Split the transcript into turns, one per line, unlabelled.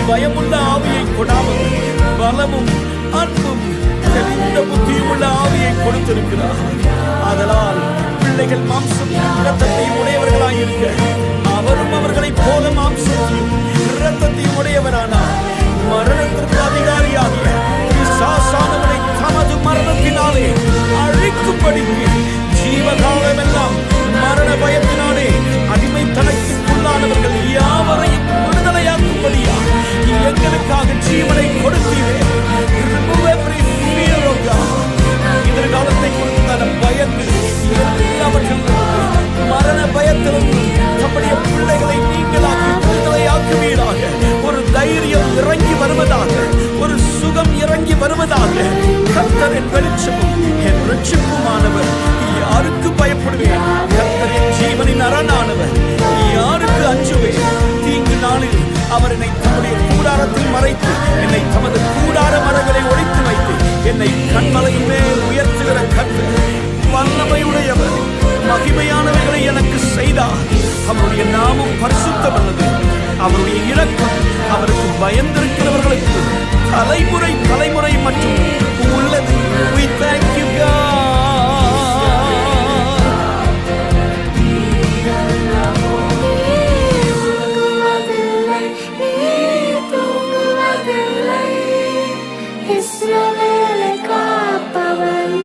பயமுள்ள ஆவியை கொடாமல் பலமும் அன்பும் தெளிந்த புத்தியும் உள்ள ஆவியை கொடுத்திருக்கிறார். அதனால் பிள்ளைகள் மாம்சம் இரத்தத்தையும் உடையவர்களாயிருக்க அவரும் அவர்களைப் போல மாம்சத்தையும் இரத்தத்தையும் உடையவரானார். மரணத்திற்கு அதிகாரியாகிய பிசாசானவனை தமது மரணத்தினாலே அழிக்கும்படிக்கு ஜீவகாலமெல்லாம் மரண பயத்தினாலே அடிமைத்தனத்திற்குள்ளானவர்கள் யாவரையும் விடுதலையாக்கும்படியா எங்களுக்காக ஜீவனை கொடுத்தீரே. எதிர்காலத்தை குறித்தான பயந்து எல்லாவற்றிலிருந்து மரண பயத்திலிருந்து நம்முடைய பிள்ளைகளை நீங்களாக்கி விடுதலையாக்குவீராக. ஒரு தைரியம் இறங்கி வருவதாக, ஒரு சுகம் இறங்கி வருவதாக. கர்த்தர் என் வெளிச்சமும் என் இரட்சிப்புமானவர், யாருக்கு பயப்படுவேன்? கர்த்தர் என் ஜீவனின் அரணானவர், யாருக்கு அஞ்சுவேன்? தீங்கு நாளில் அவர் என்னை தம்முடைய கூடாரத்தில் மறைத்து என்னை தமது கூடார மரங்களை ஒழித்து வைத்து என்னை கண்மலையின் மேல் உயர்த்துகிற கர்த்தர் வல்லமையுடையவர். மகிமையானவைகளை எனக்கு செய்தார். அவருடைய நாமம் பரிசுத்தமானது. அவருடைய இரக்கம் அவருக்கு பயந்திருக்கிறவர்களுக்கு தலைமுறை தலைமுறை மற்றும் உள்ளது. We thank you